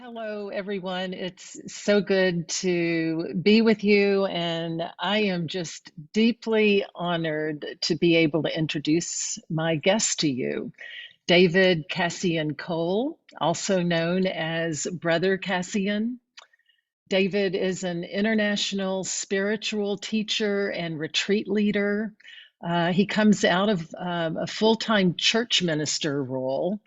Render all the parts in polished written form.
Hello, everyone. It's so good to be with you, and I am just deeply honored to be able to introduce my guest to you, David Cassian Cole, also known as Brother Cassian. David is an international spiritual teacher and retreat leader. He comes out of a full-time church minister role.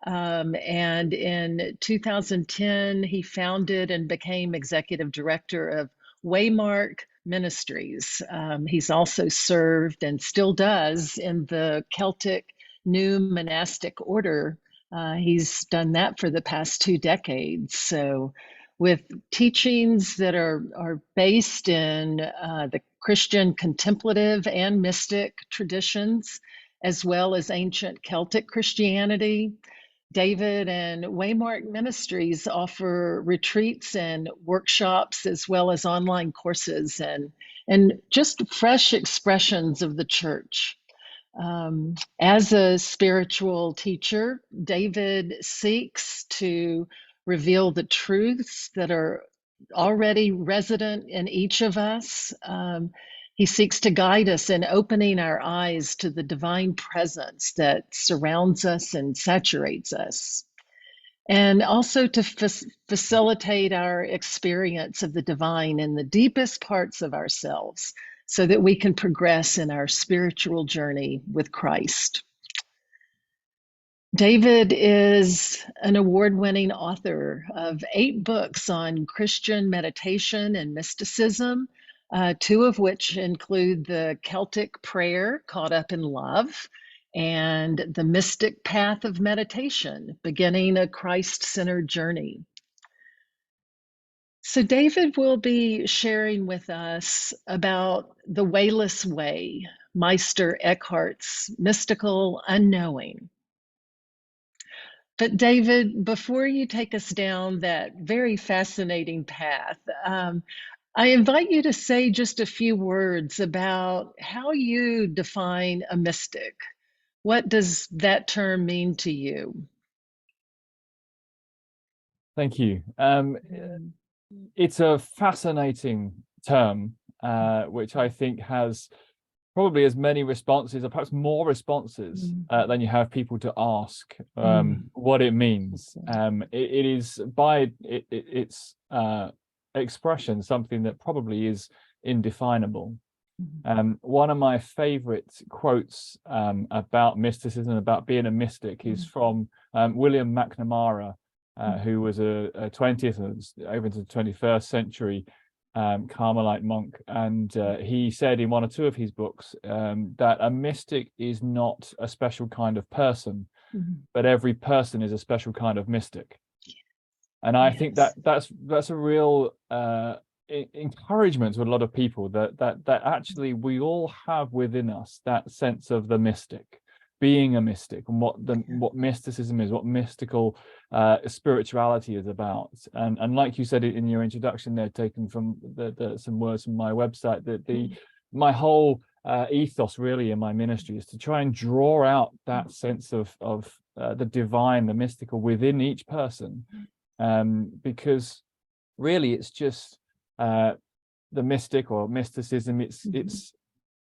And in 2010, he founded and became executive director of Waymark Ministries. He's also served and still does in the Celtic New Monastic Order. He's done that for the past 2 decades. So with teachings that are based in the Christian contemplative and mystic traditions, as well as ancient Celtic Christianity. David and Waymark Ministries offer retreats and workshops, as well as online courses and just fresh expressions of the church. As a spiritual teacher, David seeks to reveal the truths that are already resident in each of us. He seeks to guide us in opening our eyes to the divine presence that surrounds us and saturates us, and also to facilitate our experience of the divine in the deepest parts of ourselves so that we can progress in our spiritual journey with Christ. David is an award-winning author of 8 books on Christian meditation and mysticism, 2 of which include the Celtic prayer, Caught Up in Love, and the Mystic Path of Meditation, Beginning a Christ-Centered Journey. So David will be sharing with us about the Wayless way, Meister Eckhart's mystical unknowing. But David, before you take us down that very fascinating path, I invite you to say just a few words about how you define a mystic. What does that term mean to you? Thank you. It's a fascinating term, which I think has probably as many responses, or perhaps more responses, than you have people to ask what it means. It is by its expression something that probably is indefinable. One of my favorite quotes about mysticism, about being a mystic, is from William McNamara, who was a 20th and over into the 21st century Carmelite monk, and he said in 1 or 2 of his books that a mystic is not a special kind of person, but every person is a special kind of mystic. And I think that's a real encouragement to a lot of people, that actually we all have within us that sense of the mystic, being a mystic, and what mysticism is, what mystical spirituality is about. And like you said in your introduction there, taken from some words from my website, that my whole ethos really in my ministry is to try and draw out that sense of the divine, the mystical within each person, because really it's just the mystic or mysticism. It's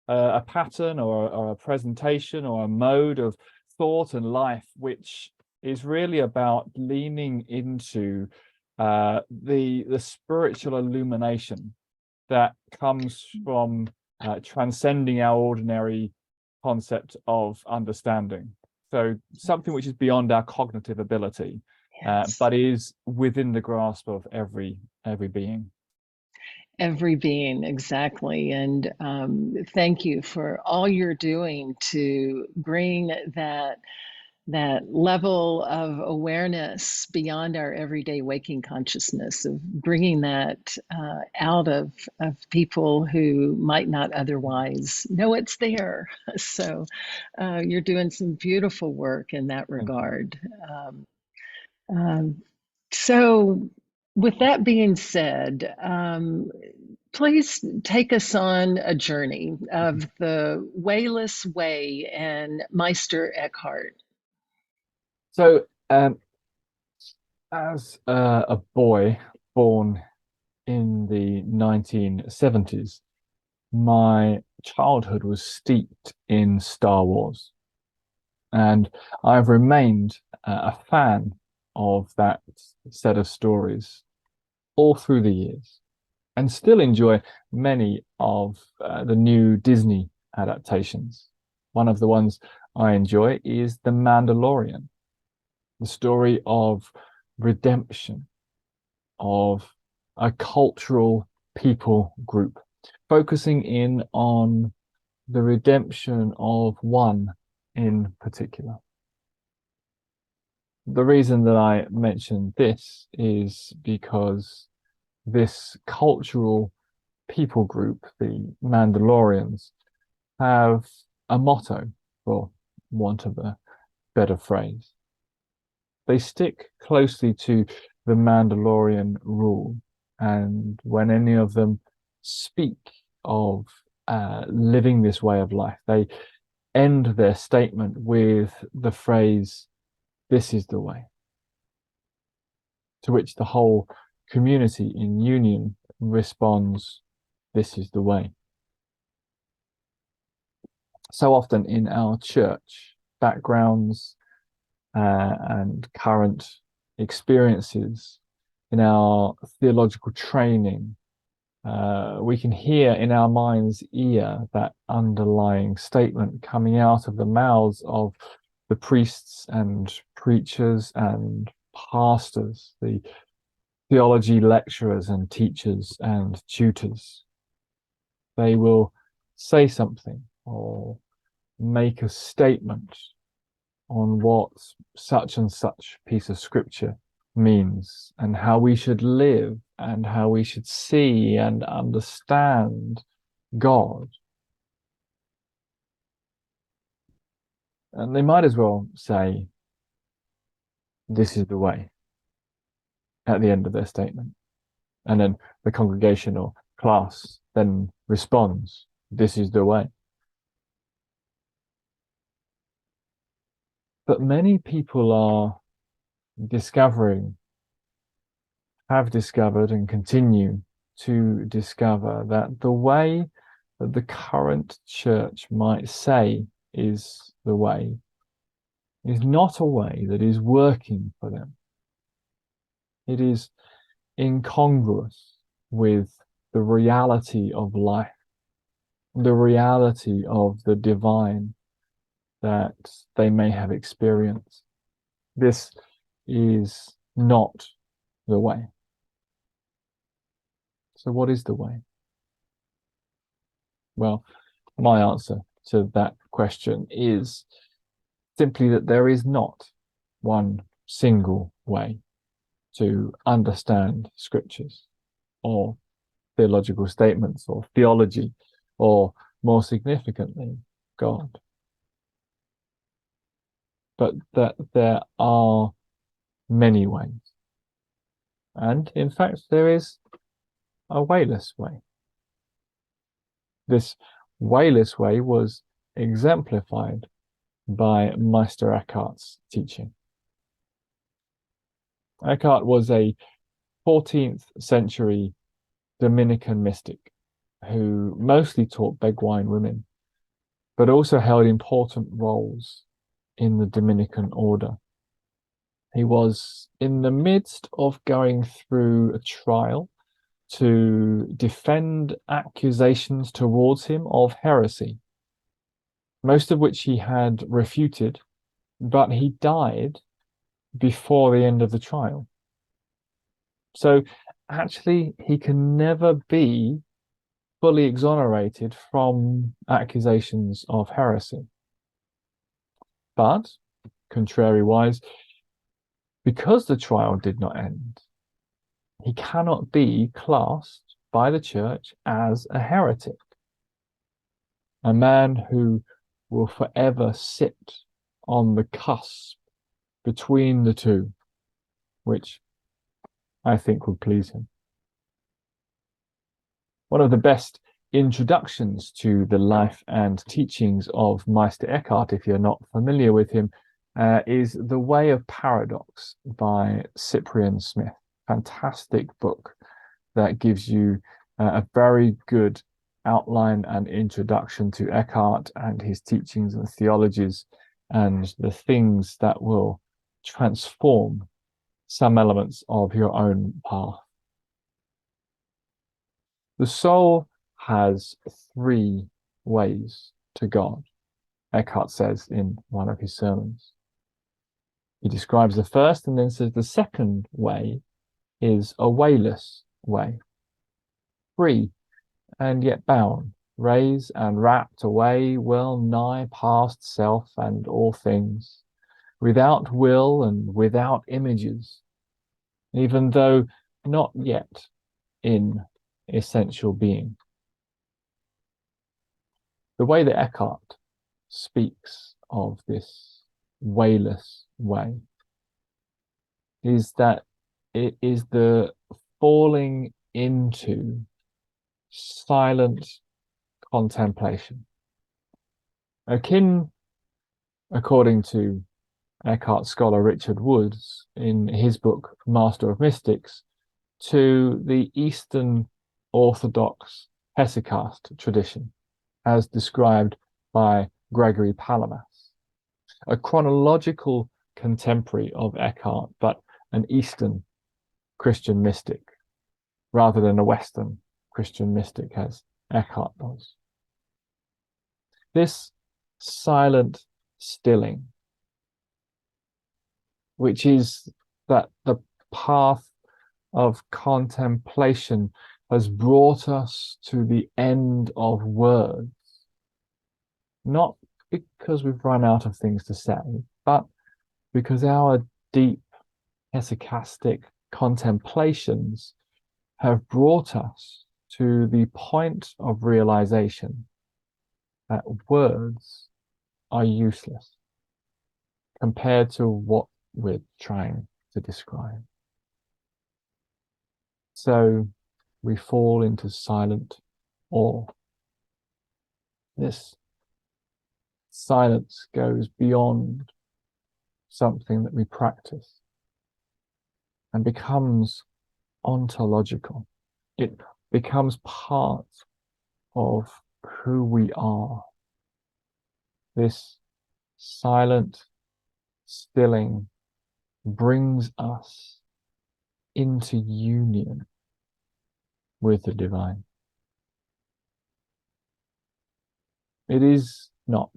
a pattern or a presentation or a mode of thought and life, which is really about leaning into the spiritual illumination that comes from transcending our ordinary concept of understanding. So something which is beyond our cognitive ability, but is within the grasp of every being. Every being, exactly. And thank you for all you're doing to bring that level of awareness beyond our everyday waking consciousness, of bringing that out of people who might not otherwise know it's there. So you're doing some beautiful work in that regard. So with that being said, please take us on a journey of the Wayless way and Meister Eckhart. So As a boy born in the 1970s, my childhood was steeped in Star Wars, and I've remained a fan of that set of stories all through the years, and still enjoy many of the new Disney adaptations. One of the ones I enjoy is The Mandalorian, the story of redemption, of a cultural people group, focusing in on the redemption of one in particular. The reason that I mention this is because this cultural people group, the Mandalorians, have a motto, for want of a better phrase. They stick closely to the Mandalorian rule, and when any of them speak of living this way of life, they end their statement with the phrase, "This is the way," to which the whole community in union responds, "This is the way." So often in our church backgrounds and current experiences, in our theological training, we can hear in our mind's ear that underlying statement coming out of the mouths of the priests and preachers and pastors, the theology lecturers and teachers and tutors. They will say something or make a statement on what such and such piece of scripture means and how we should live and how we should see and understand God. And they might as well say, "This is the way," at the end of their statement. And then the congregation or class then responds, "This is the way." But many people are discovering, have discovered, and continue to discover that the way that the current church might say is the way is not a way that is working for them. It is incongruous with the reality of life, the reality of the divine that they may have experienced. This is not the way. So what is the way? Well, my answer to that question is simply that there is not one single way to understand scriptures or theological statements or theology, or more significantly, God. But that there are many ways. And in fact, there is a wayless way. This wayless way was exemplified by Meister Eckhart's teaching. Eckhart was a 14th century Dominican mystic who mostly taught Beguine women, but also held important roles in the Dominican order. He was in the midst of going through a trial to defend accusations towards him of heresy, most of which he had refuted, but he died before the end of the trial. So actually, he can never be fully exonerated from accusations of heresy. But, contrariwise, because the trial did not end, he cannot be classed by the church as a heretic, a man who will forever sit on the cusp between the two, which I think would please him. One of the best introductions to the life and teachings of Meister Eckhart, if you're not familiar with him, is The Way of Paradox by Cyprian Smith. Fantastic book that gives you a very good outline and introduction to Eckhart and his teachings and theologies and the things that will transform some elements of your own path. The soul has three ways to God, Eckhart says in one of his sermons. He describes the first and then says the second way is a wayless way, free and yet bound, raised and wrapped away well nigh past self and all things, without will and without images, even though not yet in essential being. The way that Eckhart speaks of this wayless way is that it is the falling into silent contemplation, akin, according to Eckhart scholar Richard Woods in his book Master of Mystics, to the Eastern Orthodox Hesychast tradition, as described by Gregory Palamas, a chronological contemporary of Eckhart, but an Eastern Christian mystic rather than a Western Christian mystic as Eckhart does. This silent stilling, which is that the path of contemplation has brought us to the end of words, not because we've run out of things to say, but because our deep hesychastic contemplations have brought us to the point of realization that words are useless compared to what we're trying to describe. So we fall into silent awe. This silence goes beyond something that we practice and becomes ontological. It becomes part of who we are. This silent stilling brings us into union with the divine. It is not,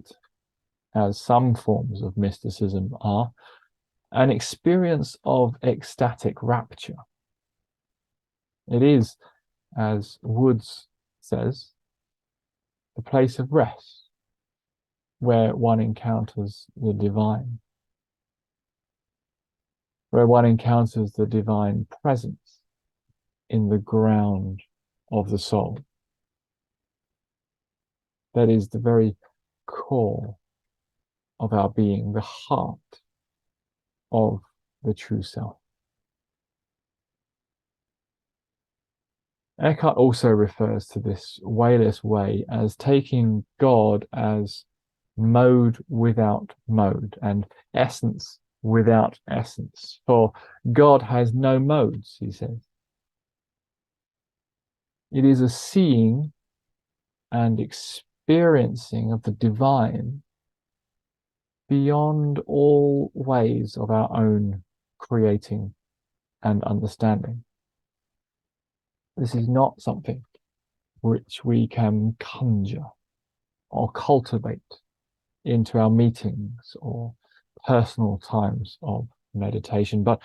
as some forms of mysticism are, an experience of ecstatic rapture. It is, as Woods says, the place of rest, where one encounters the divine, where one encounters the divine presence in the ground of the soul. That is the very core of our being, the heart of the true self. Eckhart also refers to this wayless way as taking God as mode without mode and essence without essence. For God has no modes, he says. It is a seeing and experiencing of the divine beyond all ways of our own creating and understanding. This is not something which we can conjure or cultivate into our meetings or personal times of meditation, but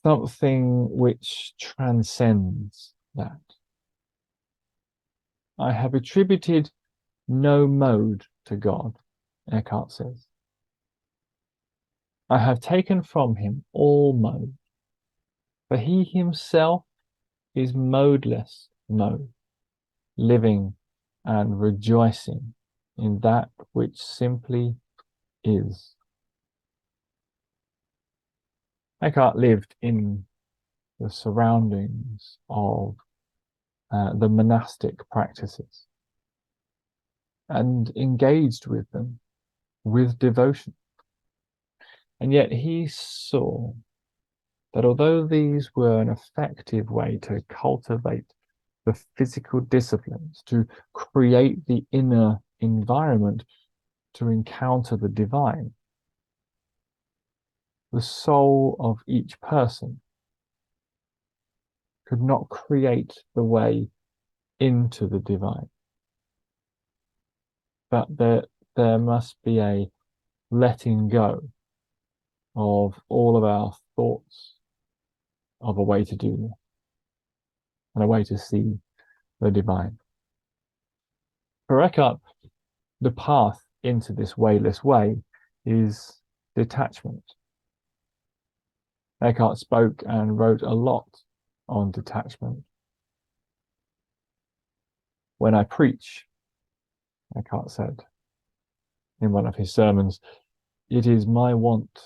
something which transcends that. I have attributed no mode to God, Eckhart says. I have taken from him all mode, for he himself is modeless mode, living and rejoicing in that which simply is. Eckhart lived in the surroundings of the monastic practices and engaged with them with devotion. And yet he saw that although these were an effective way to cultivate the physical disciplines, to create the inner environment to encounter the divine, the soul of each person could not create the way into the divine. But there must be a letting go of all of our thoughts of a way to do this and a way to see the divine. For Eckhart, the path into this wayless way is detachment. Eckhart spoke and wrote a lot on detachment. When I preach, Eckhart said in one of his sermons, it is my want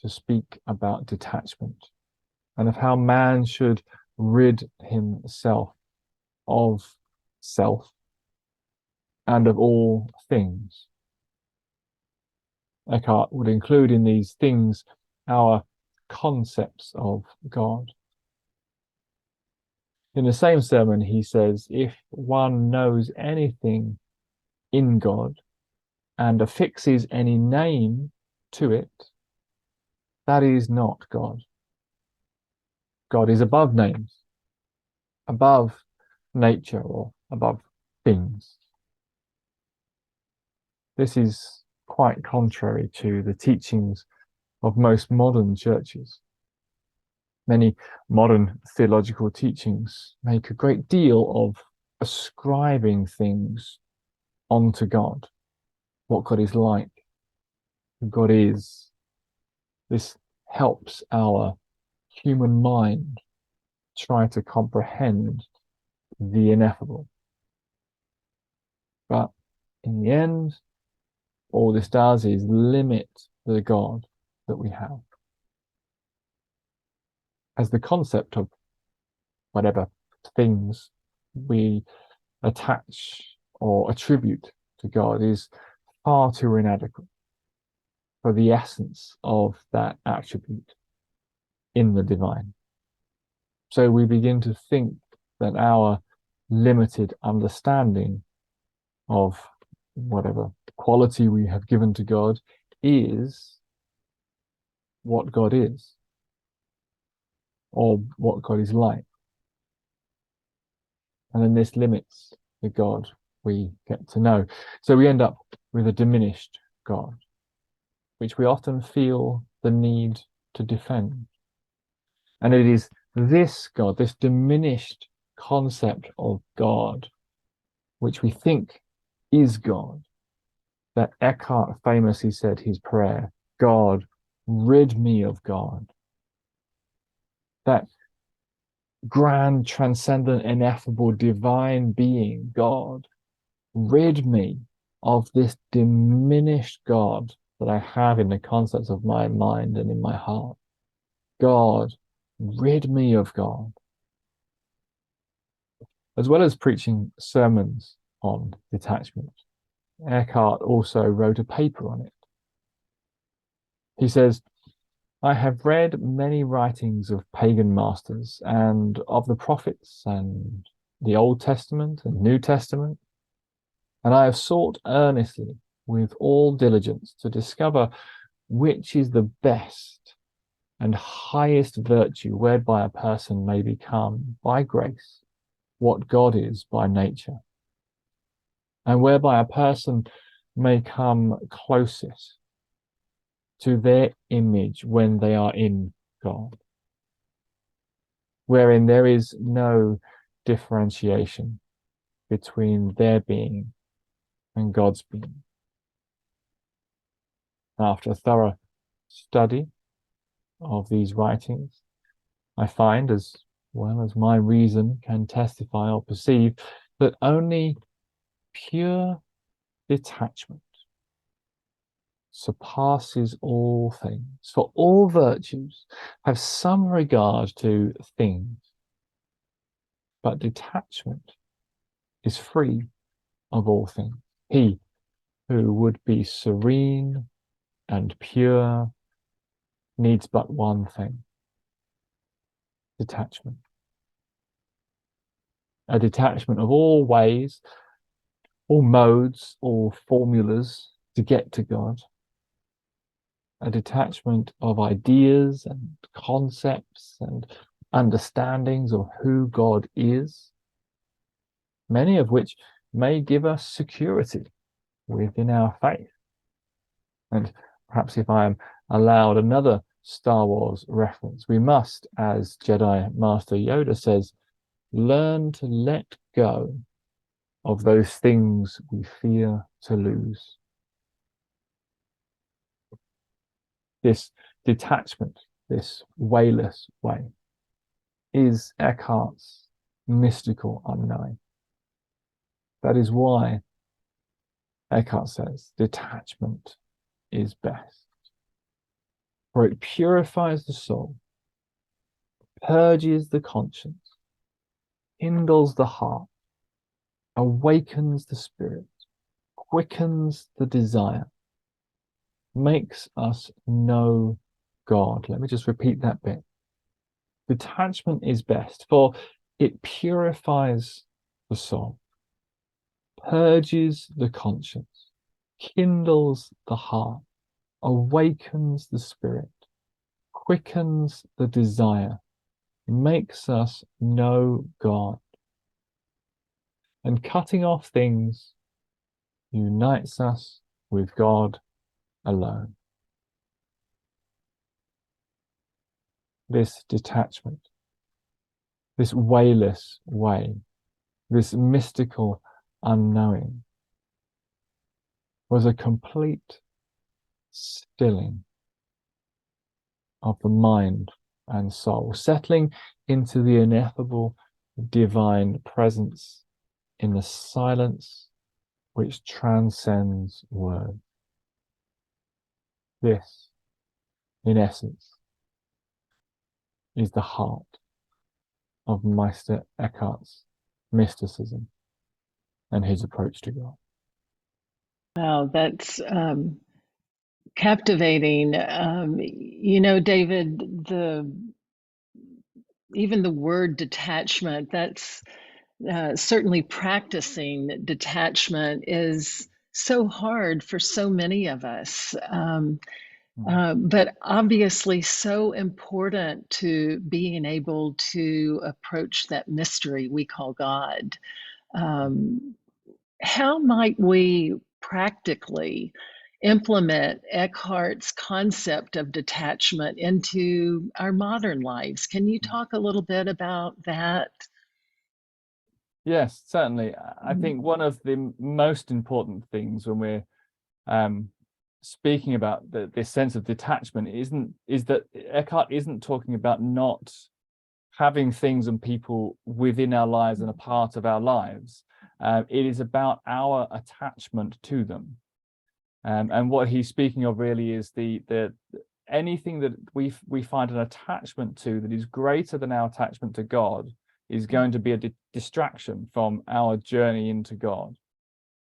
to speak about detachment and of how man should rid himself of self and of all things. Eckhart would include in these things our concepts of God. In the same sermon, he says, if one knows anything in God and affixes any name to it, that is not God. God is above names, above nature, or above things. This is quite contrary to the teachings of most modern churches. Many modern theological teachings make a great deal of ascribing things onto God, what God is like, who God is. This helps our human mind try to comprehend the ineffable. But in the end, all this does is limit the God that we have. As the concept of whatever things we attach or attribute to God is far too inadequate for the essence of that attribute in the divine. So we begin to think that our limited understanding of whatever quality we have given to God is what God is, or what God is like. And then this limits the God we get to know. So we end up with a diminished God, which we often feel the need to defend. And it is this God, this diminished concept of God, which we think is God, that Eckhart famously said his prayer, God, rid me of God. That grand, transcendent, ineffable, divine being, God, rid me of this diminished God that I have in the concepts of my mind and in my heart. God, rid me of God. As well as preaching sermons on detachment, Eckhart also wrote a paper on it. He says, I have read many writings of pagan masters and of the prophets and the Old Testament and New Testament, and I have sought earnestly with all diligence to discover which is the best and highest virtue whereby a person may become, by grace, what God is by nature, and whereby a person may come closest to their image when they are in God, wherein there is no differentiation between their being and God's being. After a thorough study of these writings, I find, as well as my reason can testify or perceive, that only pure detachment surpasses all things. For all virtues have some regard to things, but detachment is free of all things. He who would be serene and pure needs but one thing: detachment. A detachment of all ways, all modes, all formulas to get to God. A detachment of ideas and concepts and understandings of who God is, many of which may give us security within our faith. And perhaps if I am allowed another Star Wars reference, we must, as Jedi Master Yoda says, learn to let go of those things we fear to lose. This detachment, this wayless way, is Eckhart's mystical unknowing. That is why Eckhart says detachment is best, for it purifies the soul, purges the conscience, kindles the heart, awakens the spirit, quickens the desire, makes us know God. Let me just repeat that bit. Detachment is best, for it purifies the soul, purges the conscience, kindles the heart, awakens the spirit, quickens the desire, makes us know God. And cutting off things unites us with God alone. This detachment, this wayless way, this mystical unknowing, was a complete stilling of the mind and soul, settling into the ineffable divine presence in the silence which transcends word. This, in essence, is the heart of Meister Eckhart's mysticism and his approach to God. Wow, that's captivating. David, even the word detachment, that's certainly practicing detachment is so hard for so many of us. But obviously so important to being able to approach that mystery we call God. How might we practically implement Eckhart's concept of detachment into our modern lives? Can you talk a little bit about that? Yes, certainly. I think one of the most important things when we're speaking about this sense of detachment is that Eckhart isn't talking about not having things and people within our lives and a part of our lives. It is about our attachment to them. And what he's speaking of really is the anything that we find an attachment to that is greater than our attachment to God is going to be a distraction from our journey into God.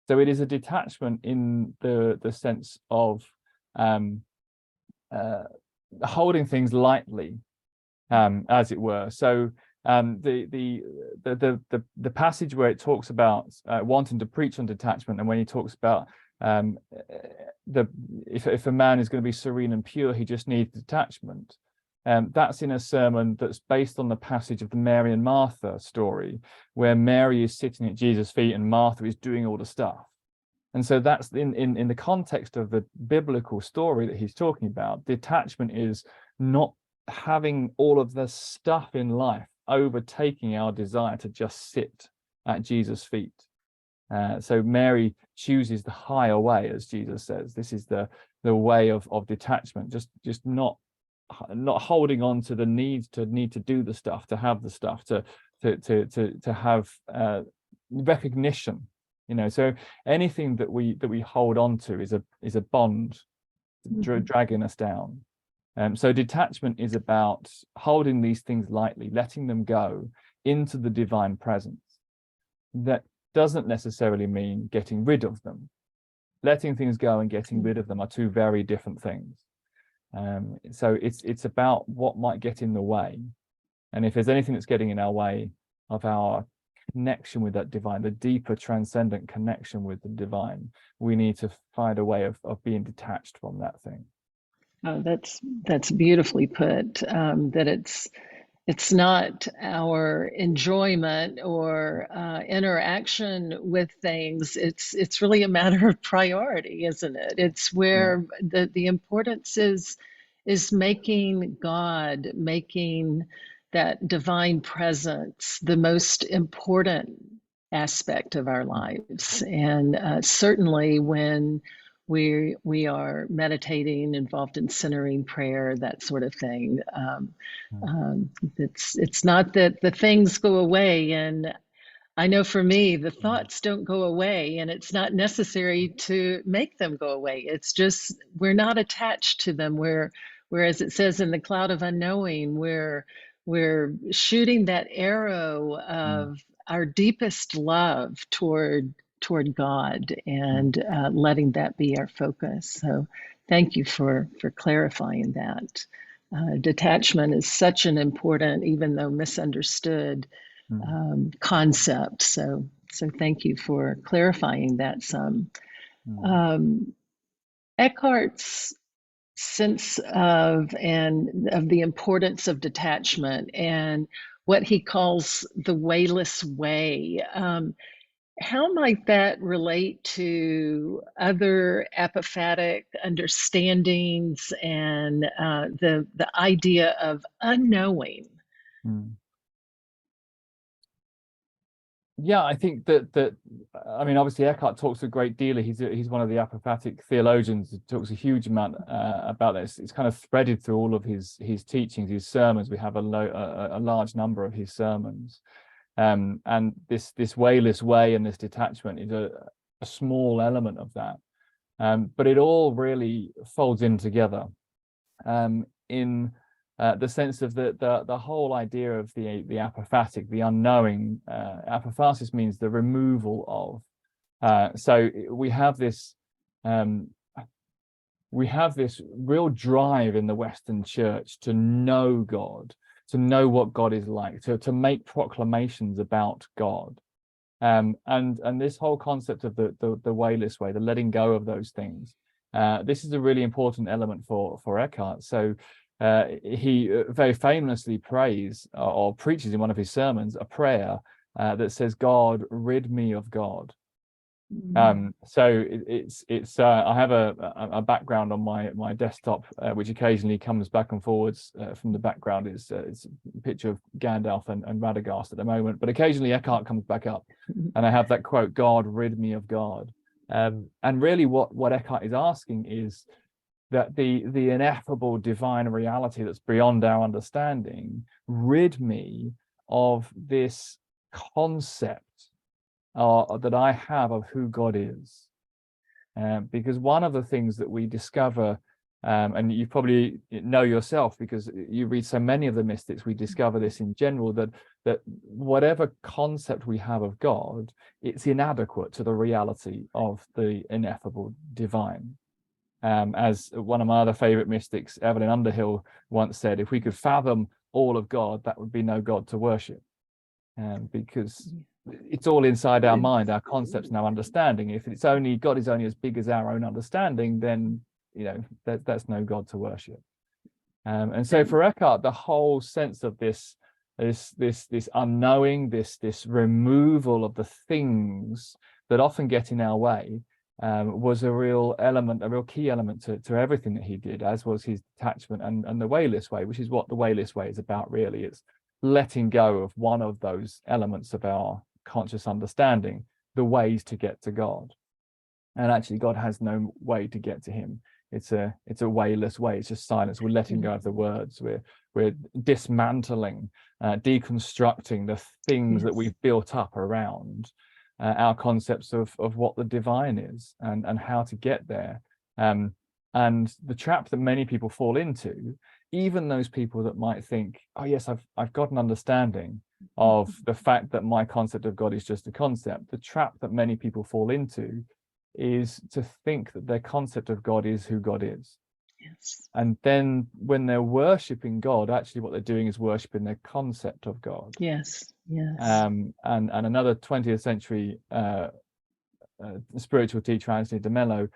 So it is a detachment in the sense of holding things lightly, as it were. So the passage where it talks about wanting to preach on detachment, and when he talks about if a man is going to be serene and pure, he just needs detachment. That's in a sermon that's based on the passage of the Mary and Martha story, where Mary is sitting at Jesus' feet and Martha is doing all the stuff. And so that's in the context of the biblical story that he's talking about. Detachment is not having all of the stuff in life overtaking our desire to just sit at Jesus' feet. So Mary chooses the higher way, as Jesus says. This is the way of detachment, just not holding on to the need to do the stuff, to have the stuff, to have recognition. So anything that we hold on to is a bond dragging us down. So detachment is about holding these things lightly, letting them go into the divine presence. That doesn't necessarily mean getting rid of them. Letting things go and getting rid of them are two very different things. So it's about what might get in the way, and if there's anything that's getting in our way of our connection with that divine, the deeper transcendent connection with the divine, we need to find a way of being detached from that thing. Oh, that's beautifully put. That it's not our enjoyment or interaction with things. It's really a matter of priority, isn't it? It's Yeah. where the importance is making God, making that divine presence the most important aspect of our lives. And certainly when we are meditating, involved in centering prayer, that sort of thing. Um, it's not that the things go away, and I know for me, the thoughts don't go away, and it's not necessary to make them go away. It's just we're not attached to them. Whereas it says in the cloud of unknowing, we're shooting that arrow Mm. of our deepest love toward God, Mm. and letting that be our focus. So, thank you for clarifying that. Detachment is such an important, even though misunderstood, Mm. concept. So thank you for clarifying that some. Mm. Um, Eckhart's sense of the importance of detachment and what he calls the wayless way. How might that relate to other apophatic understandings and the idea of unknowing? Mm. Yeah, I think that I mean, obviously Eckhart talks a great deal. He's one of the apophatic theologians who talks a huge amount about this. It's kind of threaded through all of his teachings, his sermons. We have a large number of his sermons, and this wayless way and this detachment is a small element of that, but it all really folds in together, in the sense of the whole idea of the apophatic, the unknowing. Apophasis means the removal of. So we have this real drive in the Western Church to know God, to know what God is like, to make proclamations about God. And this whole concept of the wayless way, the letting go of those things, this is a really important element for Eckhart. So he very famously prays or preaches in one of his sermons a prayer that says, "God, rid me of God." So it's I have a background on my desktop which occasionally comes back and forwards from the background. It's a picture of Gandalf and Radagast at the moment, but occasionally Eckhart comes back up, and I have that quote, "God, rid me of God." And really what Eckhart is asking is that the ineffable divine reality that's beyond our understanding rid me of this concept that I have of who God is. Because one of the things that we discover, and you probably know yourself because you read so many of the mystics, we discover this in general, that whatever concept we have of God, it's inadequate to the reality of the ineffable divine. As one of my other favorite mystics, Evelyn Underhill, once said, if we could fathom all of God, that would be no God to worship. Because it's all inside our mind, our concepts and our understanding. If it's only God is only as big as our own understanding, then that's no God to worship. And so for Eckhart, the whole sense of this unknowing, this removal of the things that often get in our way, was a real key element to everything that he did, as was his detachment and the Wayless way, which is what the Wayless way is about, really. It's letting go of one of those elements of our conscious understanding, the ways to get to God. And actually, God has no way to get to him. It's a wayless way. It's just silence. We're letting go of the words. We're dismantling, deconstructing the things that we've built up around our concepts of what the divine is and how to get there. And the trap that many people fall into, even those people that might think, oh yes, I've got an understanding of the fact that my concept of God is just a concept. The trap that many people fall into is to think that their concept of God is who God is. Yes. And then when they're worshipping God, actually what they're doing is worshipping their concept of God. Yes. Yes. And another 20th century spiritual teacher, Anthony de Mello,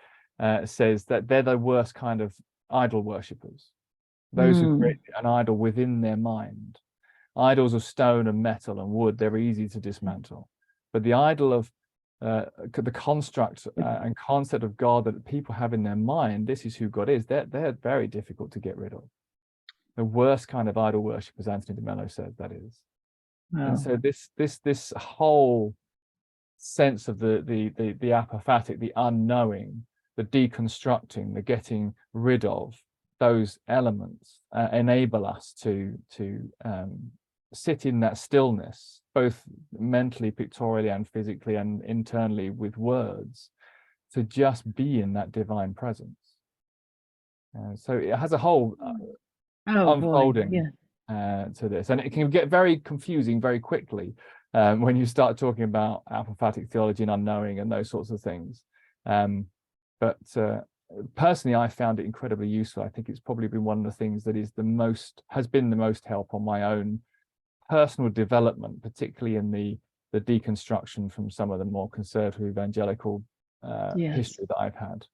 says that they're the worst kind of idol worshippers, those who create an idol within their mind. Idols of stone and metal and wood, they're easy to dismantle. But the idol of the construct and concept of God that people have in their mind, this is who God is, they're very difficult to get rid of. The worst kind of idol worship, as Anthony de Mello says, that is. Wow. And so this whole sense of the apophatic, the unknowing, the deconstructing, the getting rid of those elements enable us to sit in that stillness, both mentally, pictorially, and physically, and internally with words, to just be in that divine presence. So it has a whole unfolding to this, and it can get very confusing very quickly when you start talking about apophatic theology and unknowing and those sorts of things. But personally, I found it incredibly useful. I think it's probably been one of the things that has been the most help on my own personal development, particularly in the deconstruction from some of the more conservative evangelical history that I've had.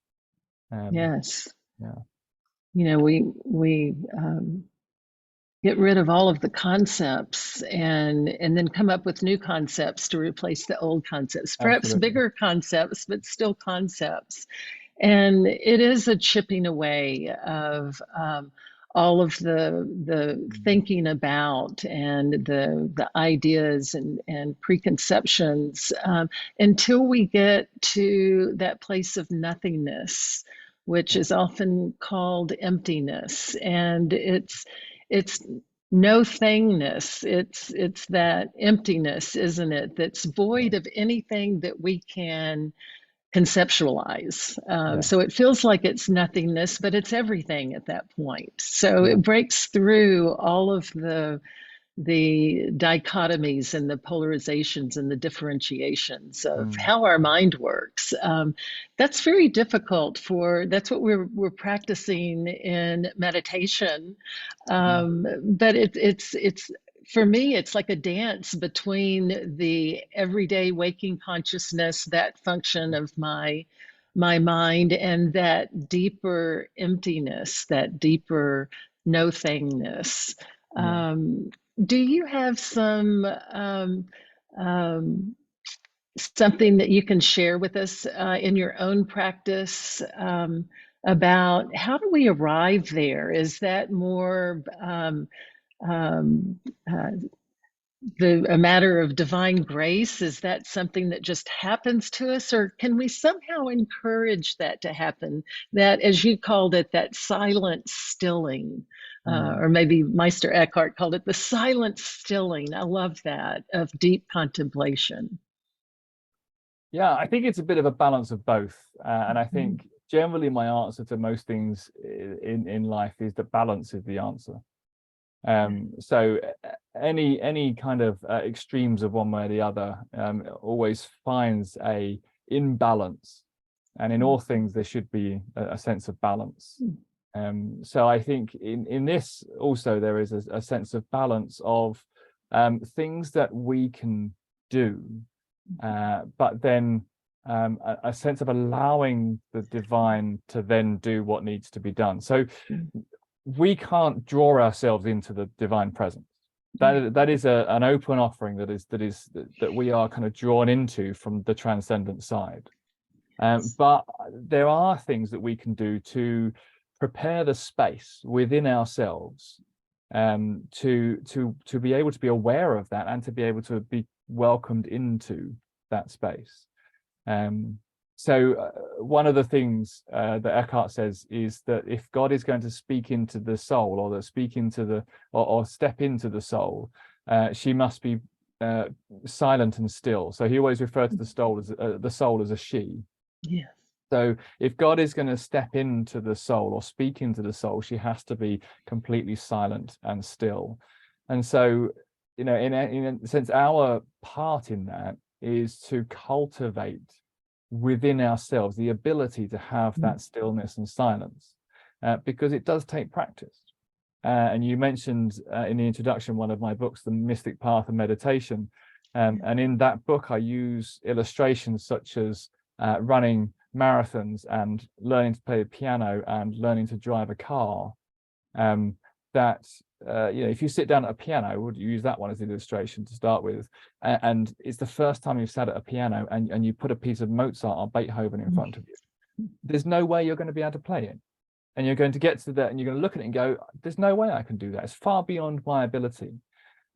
Yes. Yeah. You know, we get rid of all of the concepts and then come up with new concepts to replace the old concepts, perhaps bigger concepts, but still concepts. And it is a chipping away of all of the thinking about and the ideas and preconceptions until we get to that place of nothingness, which is often called emptiness. And it's no thingness. It's that emptiness, isn't it? That's void of anything that we can conceptualize. So it feels like it's nothingness, but it's everything at that point. So it breaks through all of the dichotomies and the polarizations and the differentiations of how our mind works. That's very difficult that's what we're practicing in meditation. But it's for me, it's like a dance between the everyday waking consciousness, that function of my mind, and that deeper emptiness, that deeper no thingness. Do you have some something that you can share with us in your own practice about how do we arrive there? Is that more a matter of divine grace? Is that something that just happens to us, or can we somehow encourage that to happen? That, as you called it, that silent stilling, or maybe Meister Eckhart called it the silent stilling. I love that, of deep contemplation. Yeah, I think it's a bit of a balance of both, and I think generally my answer to most things in life is that balance is the answer. So any kind of extremes of one way or the other always finds a imbalance, and in all things there should be a sense of balance. So I think in this also there is a sense of balance of things that we can do, but then a sense of allowing the divine to then do what needs to be done. So we can't draw ourselves into the divine presence. That is an open offering that we are kind of drawn into from the transcendent side. But there are things that we can do to prepare the space within ourselves to be able to be aware of that and to be able to be welcomed into that space. So one of the things that Eckhart says is that if God is going to speak into the soul, or speak into or step into the soul, she must be silent and still. So he always referred to the soul as a she. Yes. So if God is going to step into the soul or speak into the soul, she has to be completely silent and still. And so, you know, in a sense, our part in that is to cultivate within ourselves the ability to have that stillness and silence. because it does take practice. And you mentioned in the introduction one of my books, The Mystic Path of Meditation. And in that book, I use illustrations such as running marathons and learning to play the piano and learning to drive a car. That if you sit down at a piano, would you use that one as an illustration to start with? And it's the first time you've sat at a piano and you put a piece of Mozart or Beethoven in front of you. There's no way you're going to be able to play it. And you're going to get to that and you're going to look at it and go, there's no way I can do that. It's far beyond my ability.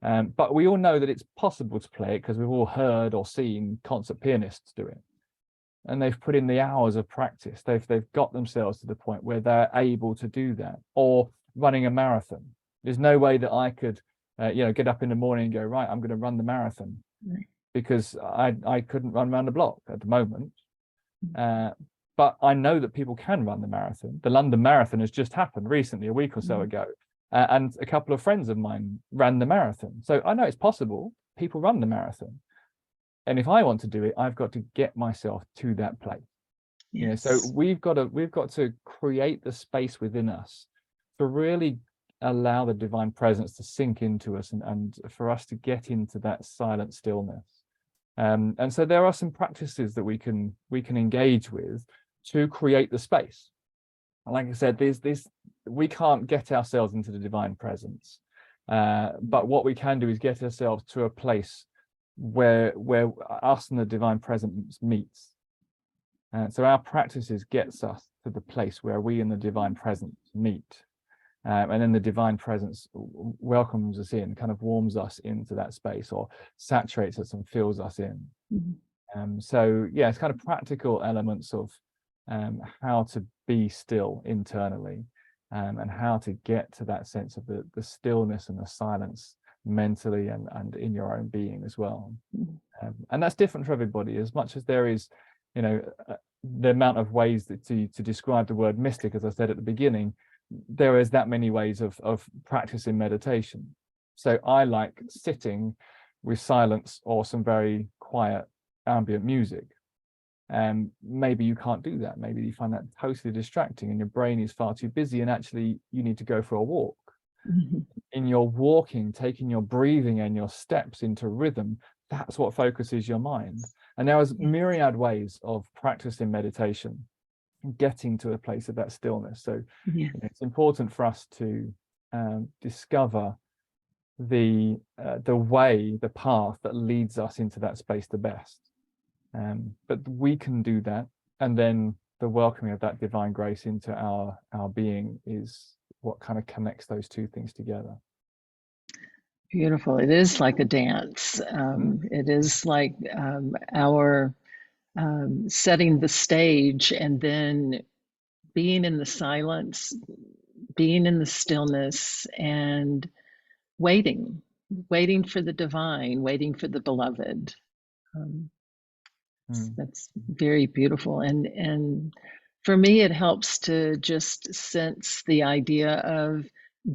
But we all know that it's possible to play it because we've all heard or seen concert pianists do it. And they've put in the hours of practice. They've got themselves to the point where they're able to do that. Or running a marathon. There's no way that I could, get up in the morning and go, right, I'm going to run the marathon, because I couldn't run around the block at the moment. But I know that people can run the marathon. The London Marathon has just happened recently, a week or so ago. And a couple of friends of mine ran the marathon. So I know it's possible. People run the marathon. And if I want to do it, I've got to get myself to that place. Yes. So we've got to create the space within us to really allow the divine presence to sink into us and for us to get into that silent stillness. And so there are some practices that we can engage with to create the space. Like I said, we can't get ourselves into the divine presence, but what we can do is get ourselves to a place where us and the divine presence meets. So our practices gets us to the place where we and the divine presence meet, and then the divine presence welcomes us in, kind of warms us into that space or saturates us and fills us in. So yeah, it's kind of practical elements of how to be still internally, and how to get to that sense of the stillness and the silence mentally and in your own being as well. And that's different for everybody, as much as there is, the amount of ways that to describe the word mystic, as I said at the beginning, there is that many ways of practicing meditation. So I like sitting with silence or some very quiet ambient music. And maybe you can't do that. Maybe you find that totally distracting and your brain is far too busy and actually you need to go for a walk. In your walking, taking your breathing and your steps into rhythm, that's what focuses your mind. And there is myriad ways of practicing meditation, getting to a place of that stillness. So it's important for us to discover the way, the path that leads us into that space the best. But we can do that, and then the welcoming of that divine grace into our being is what kind of connects those two things together. Beautiful. It is like a dance. It is like our setting the stage and then being in the silence, being in the stillness, and waiting for the divine, waiting for the beloved. That's very beautiful. And for me, it helps to just sense the idea of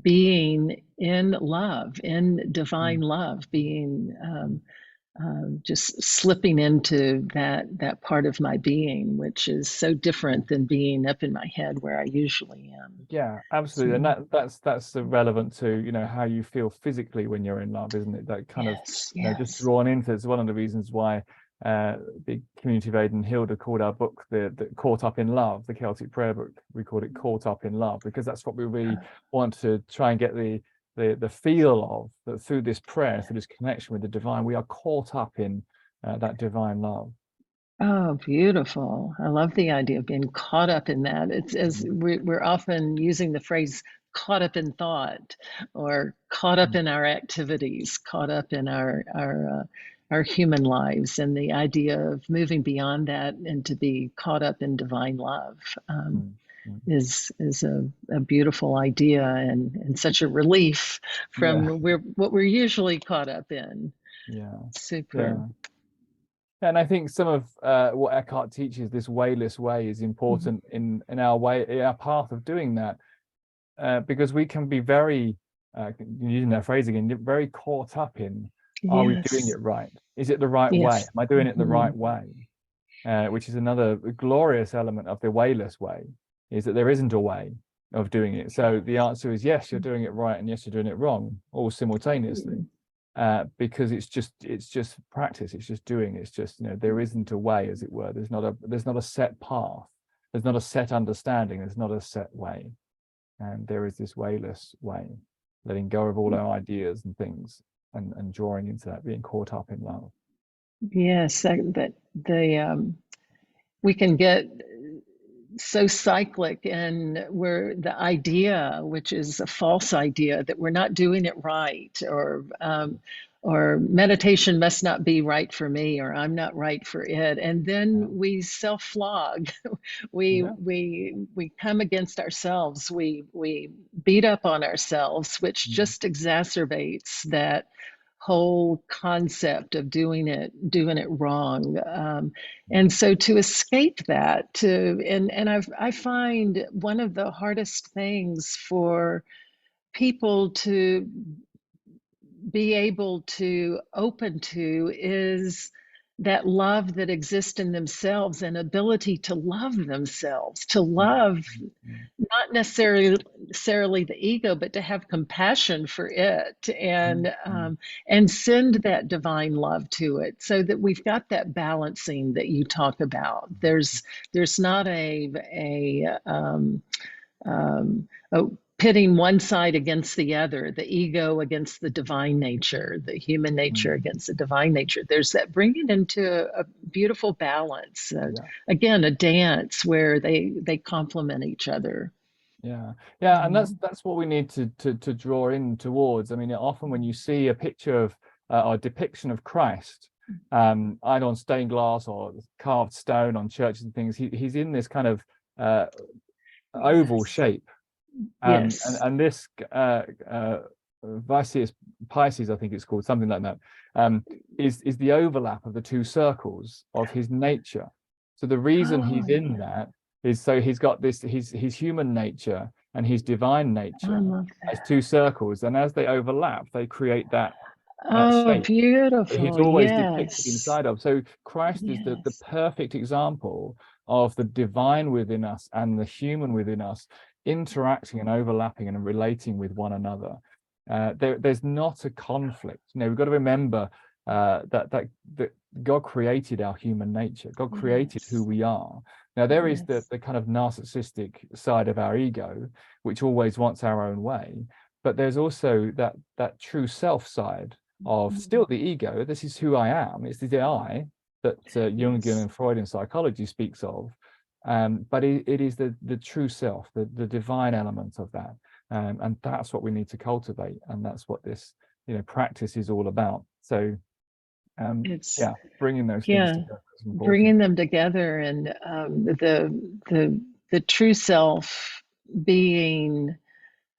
being in love, in divine love, being just slipping into that part of my being, which is so different than being up in my head where I usually am. Yeah, absolutely. So, And that's relevant to how you feel physically when you're in love, isn't it? That kind of just drawn into. It's one of the reasons why the Community of Aid and Hilda called our book the Caught Up in Love, the Celtic prayer book. We called it Caught Up in Love, because that's what we really want to try and get the feel of, that through this prayer, through this connection with the divine, we are caught up in that divine love. oh, beautiful. I love the idea of being caught up in that. It's as we're often using the phrase caught up in thought, or caught up in our activities, caught up in our human lives, and the idea of moving beyond that and to be caught up in divine love is a beautiful idea, and such a relief from what we're usually caught up in. Super. And I think some of what Eckhart teaches, this wayless way, is important in our path of doing that, because we can be very, using that phrase again, very caught up in, are we doing it right? Is it the right way? Am I doing it the right way? Which is another glorious element of the wayless way, is that there isn't a way. of doing it. So the answer is yes, you're doing it right, and yes, you're doing it wrong, all simultaneously. Because it's just practice, it's just doing, it's just, there isn't a way, as it were. There's not a set path, there's not a set understanding, there's not a set way. And there is this wayless way, letting go of all our ideas and things, and drawing into that, being caught up in love. Yes, we can get so cyclic, and where the idea, which is a false idea, that we're not doing it right, or meditation must not be right for me, or I'm not right for it, and then we self-flog. we come against ourselves. We beat up on ourselves, which just exacerbates that whole concept of doing it wrong. And so to escape that, I find one of the hardest things for people to be able to open to is that love that exists in themselves, and ability to love themselves, to love not necessarily the ego, but to have compassion for it, and send that divine love to it, so that we've got that balancing that you talk about. There's not a pitting one side against the other, the ego against the divine nature, the human nature against the divine nature. There's that bringing into a beautiful balance. Again, a dance where they complement each other. And that's what we need to draw in towards. I mean, often when you see a picture of or a depiction of Christ, either on stained glass or carved stone on churches and things, he's in this kind of oval shape. And this Vicious Pisces, I think it's called, something like that, is the overlap of the two circles of his nature. So the reason he's in that is so he's got this his human nature and his divine nature as two circles, and as they overlap, they create that shape. Beautiful. He's always depicted inside of. So Christ is the perfect example of the divine within us and the human within us interacting and overlapping and relating with one another. There's not a conflict. We've got to remember that God created our human nature. God created who we are. Now there is the kind of narcissistic side of our ego, which always wants our own way, but there's also that true self side of still the ego. This is who I am. It's the I that Jungian and Freudian psychology speaks of. But it is the true self, the divine element of that. And that's what we need to cultivate. And that's what this, practice is all about. So, bringing those things together is important. Bringing them together, and the true self being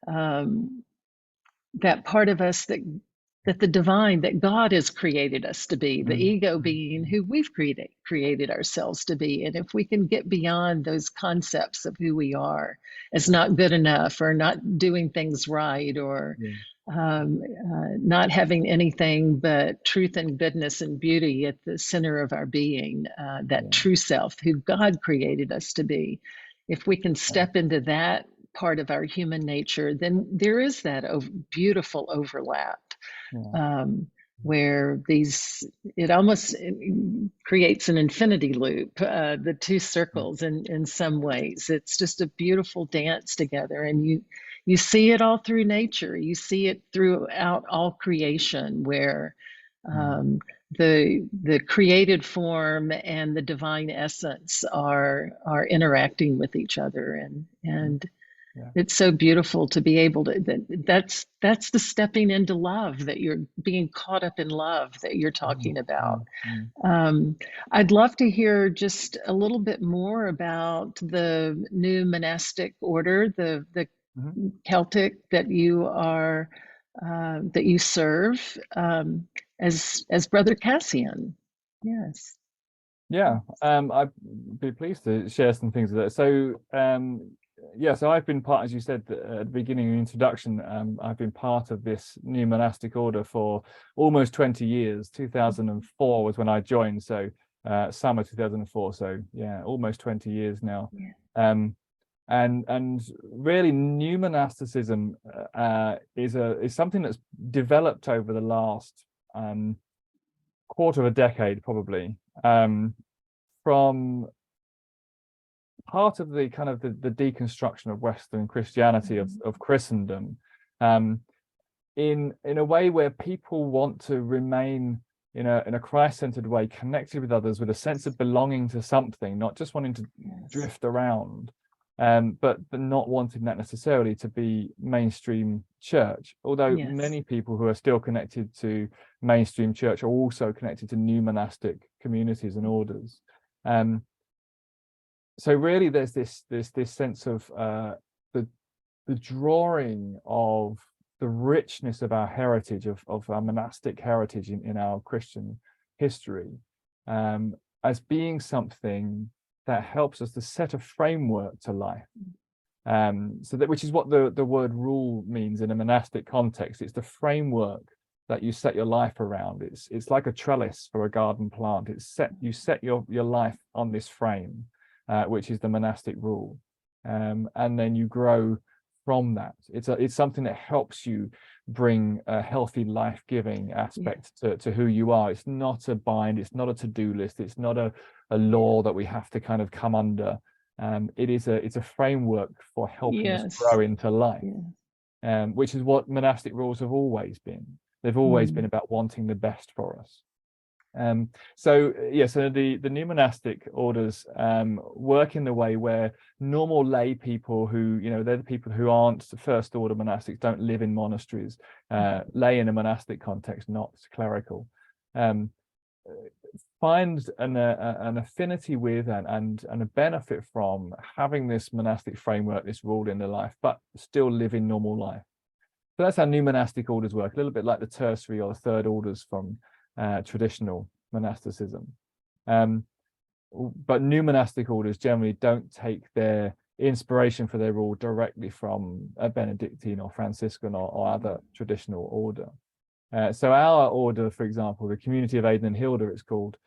that part of us that the divine, that God has created us to be, the ego being who we've created ourselves to be. And if we can get beyond those concepts of who we are as not good enough, or not doing things right, or not having anything but truth and goodness and beauty at the center of our being, that true self who God created us to be, if we can step into that part of our human nature, then there is that beautiful overlap. Where it almost creates an infinity loop, the two circles, in some ways. It's just a beautiful dance together, and you see it all through nature. You see it throughout all creation, where the created form and the divine essence are interacting with each other, and it's so beautiful to be able to, that's the stepping into love, that you're being caught up in love that you're talking about. I'd love to hear just a little bit more about the new monastic order, the Celtic that you are, that you serve, as Brother Cassian. Yes. I'd be pleased to share some things with that. So so I've been part, as you said at the beginning of the introduction, I've been part of this new monastic order for almost 20 years. 2004 was when I joined, so summer 2004, so almost 20 years now. and really new monasticism is something that's developed over the last quarter of a decade, probably, from part of the kind of the deconstruction of Western Christianity, of Christendom, in a way where people want to remain in a Christ-centered way, connected with others, with a sense of belonging to something, not just wanting to drift around, but not wanting that necessarily to be mainstream church. Although many people who are still connected to mainstream church are also connected to new monastic communities and orders. So really, there's this sense of the drawing of the richness of our heritage, of our monastic heritage in our Christian history, as being something that helps us to set a framework to life. So that, which is what the word rule means in a monastic context. It's the framework that you set your life around. It's like a trellis for a garden plant. You set your life on this frame, which is the monastic rule, and then you grow from that. It's something that helps you bring a healthy, life-giving aspect to who you are. It's not a bind, it's not a to-do list, it's not a law that we have to kind of come under. It's a framework for helping us grow into life, which is what monastic rules have always been. They've always been about wanting the best for us. So the new monastic orders work in the way where normal lay people who, they're the people who aren't first order monastics, don't live in monasteries, lay in a monastic context, not clerical, find an affinity with and a benefit from having this monastic framework, this rule in their life, but still live in normal life. So that's how new monastic orders work, a little bit like the tertiary or the third orders from traditional monasticism. But new monastic orders generally don't take their inspiration for their rule directly from a Benedictine or Franciscan or other traditional order. So our order, for example, the Community of Aidan and Hilda, it's called,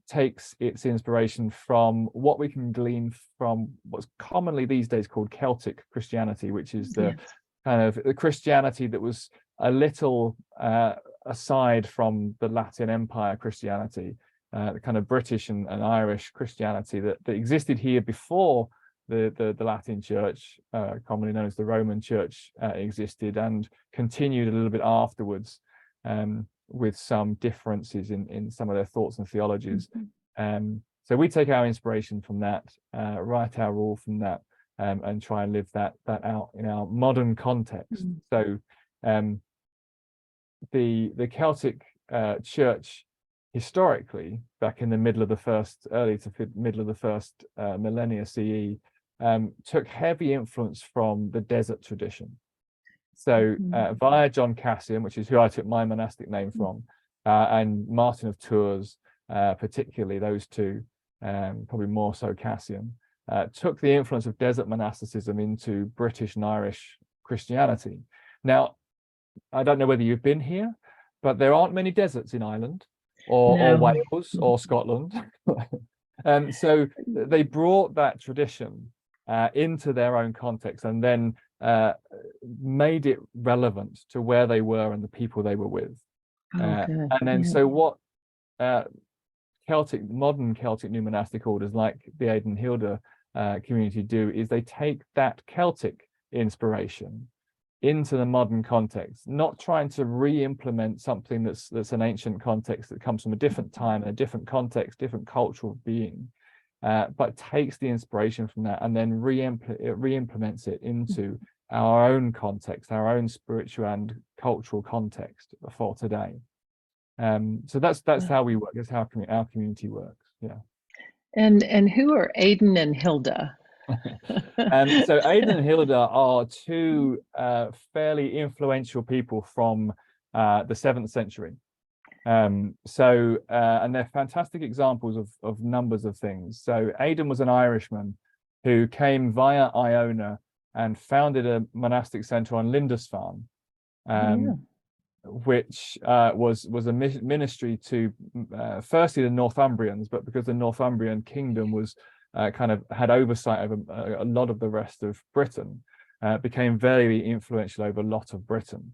takes its inspiration from what we can glean from what's commonly these days called Celtic Christianity, which is the kind of the Christianity that was a little aside from the Latin Empire Christianity, the kind of British and Irish Christianity that existed here before the Latin Church, commonly known as the Roman Church, existed, and continued a little bit afterwards, with some differences in some of their thoughts and theologies. So we take our inspiration from that, write our rule from that, and try and live that out in our modern context. So the Celtic church historically, back in the early to middle of the first millennia CE, took heavy influence from the desert tradition. So via John Cassian, which is who I took my monastic name from, and Martin of Tours, particularly those two, probably more so Cassian, took the influence of desert monasticism into British and Irish Christianity. Now, I don't know whether you've been here, but there aren't many deserts in Ireland or Wales or Scotland. So they brought that tradition into their own context and then made it relevant to where they were and the people they were with. And then so what modern Celtic new monastic orders like the Aidan and Hilda community do is they take that Celtic inspiration into the modern context, not trying to re-implement something that's an ancient context that comes from a different time, a different context, different cultural being, but takes the inspiration from that and then re-implements it into our own context, our own spiritual and cultural context for today. So that's how we work. That's how our community works. Yeah. And who are Aidan and Hilda? So Aidan and Hilda are two fairly influential people from the 7th century. And they're fantastic examples of numbers of things. So Aidan was an Irishman who came via Iona and founded a monastic center on Lindisfarne, which was a ministry to firstly the Northumbrians, but because the Northumbrian kingdom was kind of had oversight over a lot of the rest of Britain, became very influential over a lot of Britain.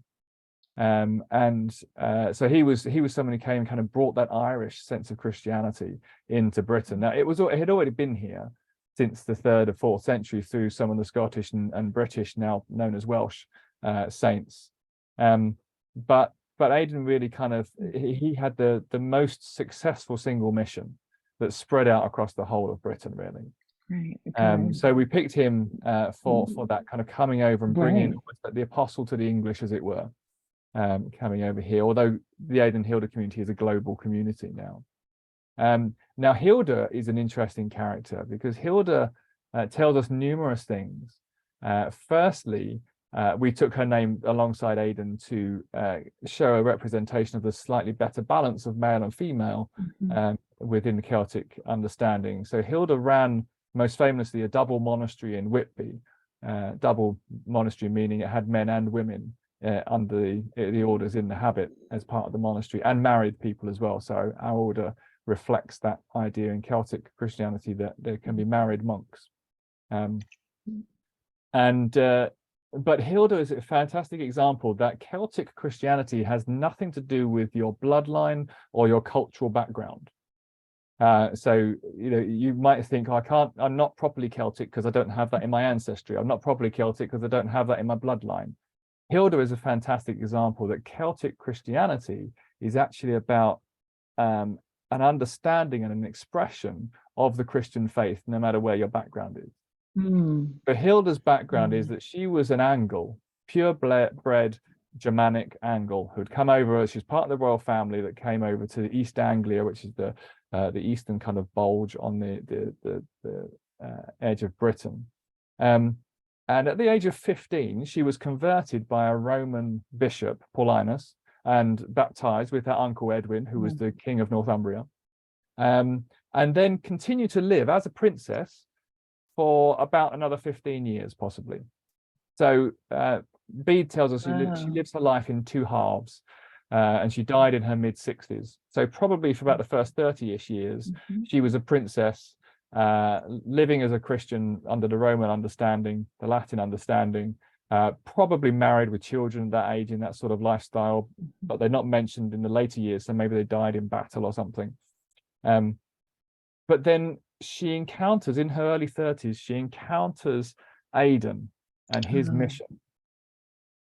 So he was someone who came and kind of brought that Irish sense of Christianity into Britain. Now it had already been here since the 3rd or 4th century through some of the Scottish and British, now known as Welsh, saints. But Aidan really kind of, he had the most successful single mission that spread out across the whole of Britain, really. Right. Okay. So we picked him for that kind of coming over and bringing the apostle to the English, as it were, coming over here. Although the Aidan Hilda community is a global community now. Now Hilda is an interesting character because Hilda tells us numerous things. Firstly, we took her name alongside Aidan to show a representation of the slightly better balance of male and female within the Celtic understanding. So Hilda ran most famously a double monastery in Whitby, double monastery meaning it had men and women under the orders in the habit as part of the monastery, and married people as well. So our order reflects that idea in Celtic Christianity that there can be married monks. But Hilda is a fantastic example that Celtic Christianity has nothing to do with your bloodline or your cultural background. So you might think, I'm not properly Celtic because I don't have that in my ancestry. I'm not properly Celtic because I don't have that in my bloodline. Hilda is a fantastic example that Celtic Christianity is actually about an understanding and an expression of the Christian faith, no matter where your background is. But Hilda's background is that she was an Angle, pure-bred Germanic Angle, who'd come over. She's part of the royal family that came over to East Anglia, which is the eastern kind of bulge on the edge of Britain. And at the age of 15, she was converted by a Roman bishop, Paulinus, and baptized with her uncle Edwin, who was the king of Northumbria, and then continued to live as a princess for about another 15 years, possibly. So Bede tells us she lives her life in 2 halves, and she died in her mid-60s. So probably for about the first 30-ish years, she was a princess, living as a Christian under the Roman understanding, the Latin understanding, probably married with children at that age in that sort of lifestyle, but they're not mentioned in the later years, so maybe they died in battle or something. But then she encounters, in her early 30s, she encounters Aidan and his mission.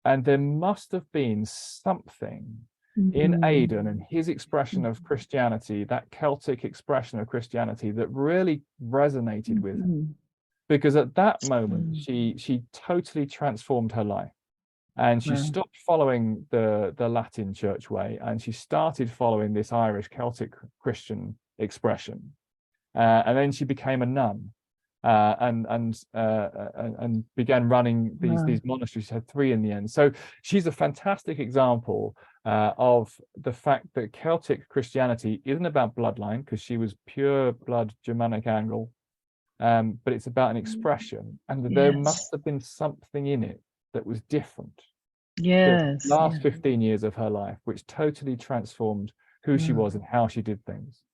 And there must have been something in Aidan and his expression of Christianity, that Celtic expression of Christianity, that really resonated with her. Because at that moment, she totally transformed her life. And she stopped following the Latin church way, and she started following this Irish Celtic Christian expression. And then she became a nun, and began running these monasteries. She had 3 in the end. So she's a fantastic example of the fact that Celtic Christianity isn't about bloodline, because she was pure blood Germanic Angle, but it's about an expression, and there must have been something in it that was different. The last 15 years of her life, which totally transformed who she was and how she did things.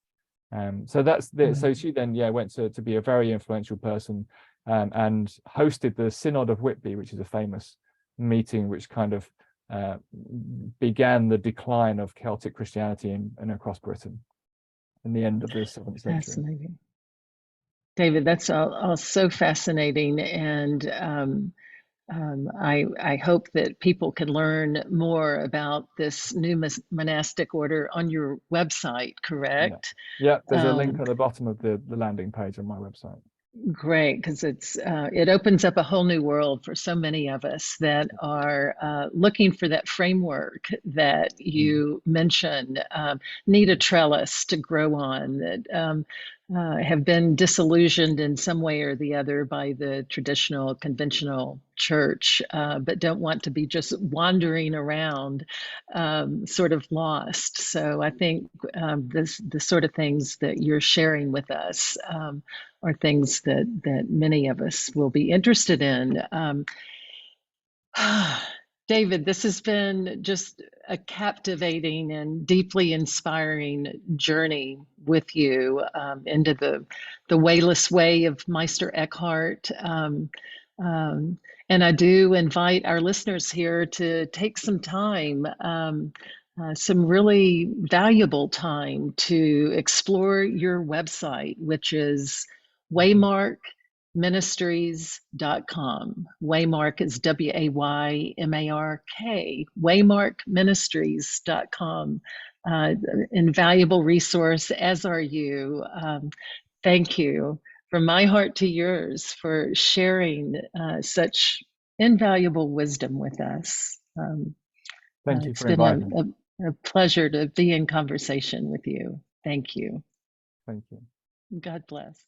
So that's so she then went to be a very influential person, and hosted the Synod of Whitby, which is a famous meeting which kind of began the decline of Celtic Christianity in across Britain in the end of the 7th century. Fascinating, David. That's all so fascinating, and I hope that people can learn more about this new monastic order on your website, correct? Yeah, there's a link at the bottom of the landing page on my website. Great, because it opens up a whole new world for so many of us that are looking for that framework that you mentioned, need a trellis to grow on, that have been disillusioned in some way or the other by the traditional, conventional church, but don't want to be just wandering around, sort of lost. So I think the sort of things that you're sharing with us are things that many of us will be interested in. David, this has been just a captivating and deeply inspiring journey with you into the wayless way of Meister Eckhart. Um, and I do invite our listeners here to take some time, some really valuable time to explore your website, which is Waymark ministries.com. Waymark is Waymark, waymarkministries.com. Invaluable resource, as are you. Thank you from my heart to yours for sharing such invaluable wisdom with us. Thank you It's for been inviting me. a pleasure to be in conversation with you. Thank you. Thank you. God bless.